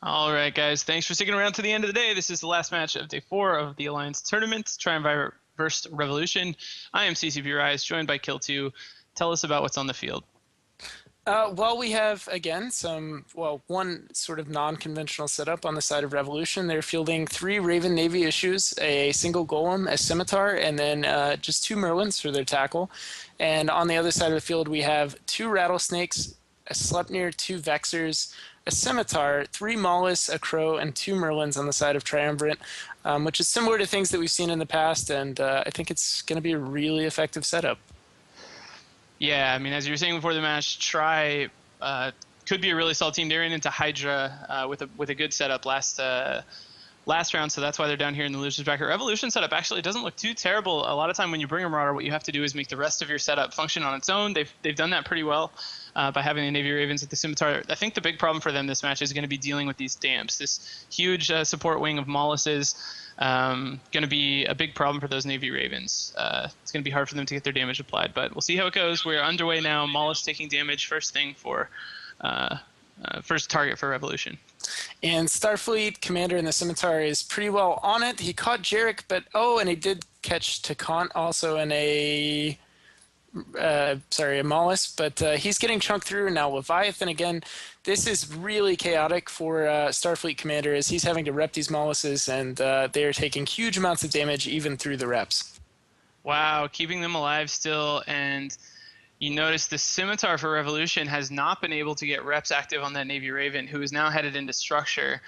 All right, guys. Thanks for sticking around to the end of the day. This is the last match of day 4 of the Alliance tournament, Trimvirate vs. Revolution. I am CCP Rise, joined by Kill2. Tell us about what's on the field. Well, we have, again, one sort of non-conventional setup on the side of Revolution. They're fielding 3 Raven Navy issues, a single Golem, a Scimitar, and then just 2 Merlins for their tackle. And on the other side of the field, we have 2 Rattlesnakes, a Sleipnir, 2 Vexers, a Scimitar, 3 Mollis, a Crow, and 2 Merlins on the side of Triumvirate, which is similar to things that we've seen in the past, and I think it's going to be a really effective setup. Yeah, I mean, as you were saying before the match, Tri could be a really solid team. They ran into Hydra with a good setup last round, so that's why they're down here in the losers bracket. Revolution setup actually doesn't look too terrible. A lot of time when you bring a Marauder, what you have to do is make the rest of your setup function on its own. They've done that pretty well by having the Navy Ravens at the Scimitar. I think the big problem for them this match is going to be dealing with these damps. This huge support wing of Molluses going to be a big problem for those Navy Ravens. It's going to be hard for them to get their damage applied, but we'll see how it goes. We're underway now. Mollus taking damage first thing for first target for Revolution. And Starfleet commander in the Scimitar is pretty well on it. He caught Jarek, but and he did catch Takant also in a Mollis, but he's getting chunked through now. Leviathan again. This is really chaotic for Starfleet commander as he's having to rep these Molluses, and they are taking huge amounts of damage even through the reps. Wow, keeping them alive still, and you notice the Scimitar for Revolution has not been able to get reps active on that Navy Raven, who is now headed into structure.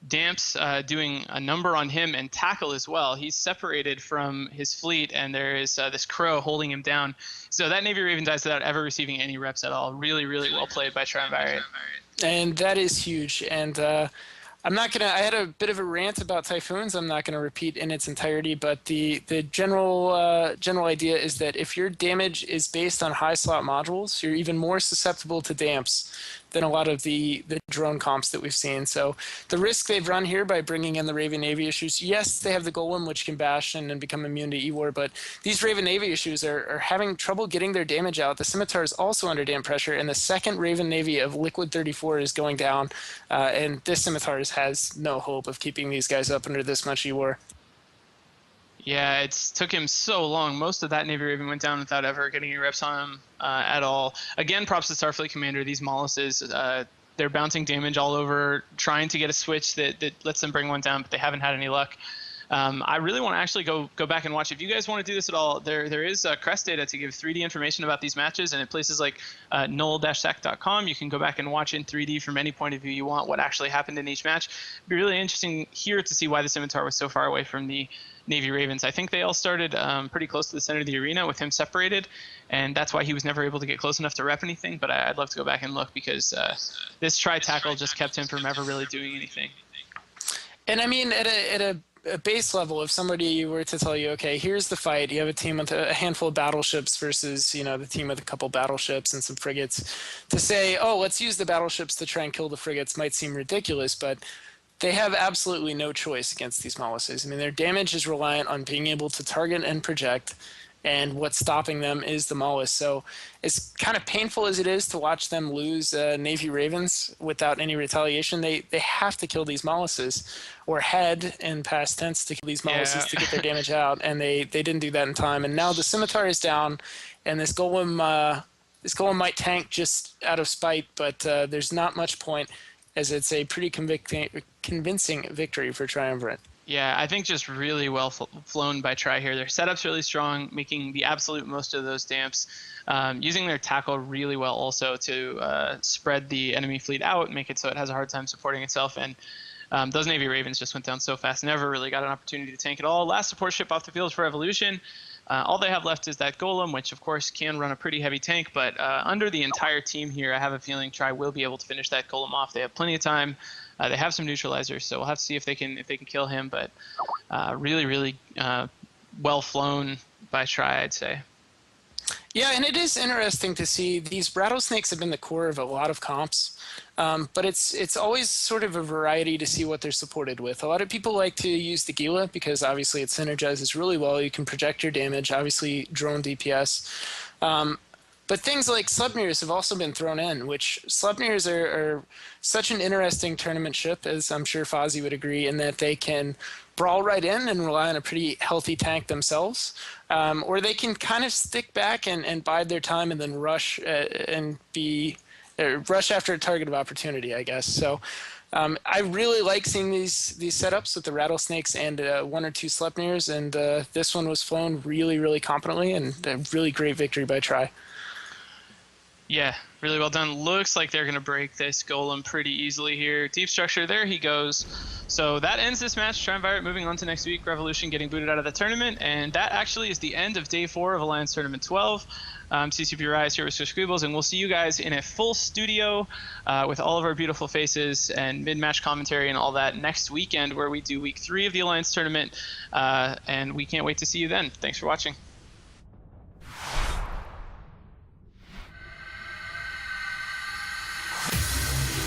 Damp's doing a number on him and tackle as well. He's separated from his fleet, and there is this Crow holding him down. So that Navy Raven dies without ever receiving any reps at all. Really, really well played by Trimvirate. And that is huge. And I'm not gonna. I had a bit of a rant about Typhoons. I'm not gonna repeat in its entirety, but the general idea is that if your damage is based on high slot modules, you're even more susceptible to damps than a lot of the drone comps that we've seen. So the risk they've run here by bringing in the Raven Navy issues, yes, they have the Golem, which can bash and become immune to E-War, but these Raven Navy issues are having trouble getting their damage out. The Scimitar is also under damp pressure, and the second Raven Navy of Liquid 34 is going down, and this Scimitar has no hope of keeping these guys up under this much E-War. Yeah, it took him so long. Most of that Navy Raven went down without ever getting any reps on him at all. Again, props to Starfleet Commander. These Molluses, they're bouncing damage all over, trying to get a switch that lets them bring one down, but they haven't had any luck. I really want to actually go back and watch. If you guys want to do this at all, there is crest data to give 3D information about these matches, and at places like null-sac.com, you can go back and watch in 3D from any point of view you want what actually happened in each match. It'd be really interesting here to see why the Scimitar was so far away from the Navy Ravens. I think they all started pretty close to the center of the arena with him separated, and that's why he was never able to get close enough to rep anything, but I'd love to go back and look because this tri-tackle just kept him from ever really doing anything. And I mean, at a base level, if somebody were to tell you, okay, here's the fight, you have a team with a handful of battleships versus, the team with a couple battleships and some frigates, to say, oh, let's use the battleships to try and kill the frigates might seem ridiculous, but they have absolutely no choice against these Molluses. I mean, their damage is reliant on being able to target and project, and what's stopping them is the Mollus. So as kind of painful as it is to watch them lose Navy Ravens without any retaliation, they have to kill these Molluses, or had in past tense to kill these Molluses to get their damage out, and they didn't do that in time. And now the Scimitar is down, and this Golem might tank just out of spite, but there's not much point, as it's a pretty convincing victory for Triumvirate. Yeah, I think just really well flown by Tri here. Their setup's really strong, making the absolute most of those damps, using their tackle really well also to spread the enemy fleet out, make it so it has a hard time supporting itself. And those Navy Ravens just went down so fast, never really got an opportunity to tank at all. Last support ship off the field for Evolution. All they have left is that Golem, which of course can run a pretty heavy tank, but under the entire team here, I have a feeling Tri will be able to finish that Golem off. They have plenty of time. They have some neutralizers, so we'll have to see if they can kill him. But really, really well flown by Tri, I'd say. Yeah, and it is interesting to see these rattlesnakes have been the core of a lot of comps, but it's always sort of a variety to see what they're supported with. A lot of people like to use the Gila because obviously it synergizes really well. You can project your damage, obviously drone DPS. But things like Slubnirs have also been thrown in, which Slubnirs are such an interesting tournament ship, as I'm sure Fozzie would agree, in that they can brawl right in and rely on a pretty healthy tank themselves, or they can kind of stick back and bide their time and then rush and be rush after a target of opportunity, I guess. So I really like seeing these setups with the rattlesnakes and one or two Sleipnirs, and this one was flown really, really competently, and a really great victory by Try. Yeah, really well done. Looks like they're going to break this golem pretty easily here. Deep structure, there he goes. So that ends this match. Trimvirate moving on to next week. Revolution getting booted out of the tournament. And that actually is the end of day 4 of Alliance Tournament 12. CCP Rise here with Swiss Squeebles, and we'll see you guys in a full studio with all of our beautiful faces and mid-match commentary and all that next weekend, where we do week 3 of the Alliance Tournament. And we can't wait to see you then. Thanks for watching.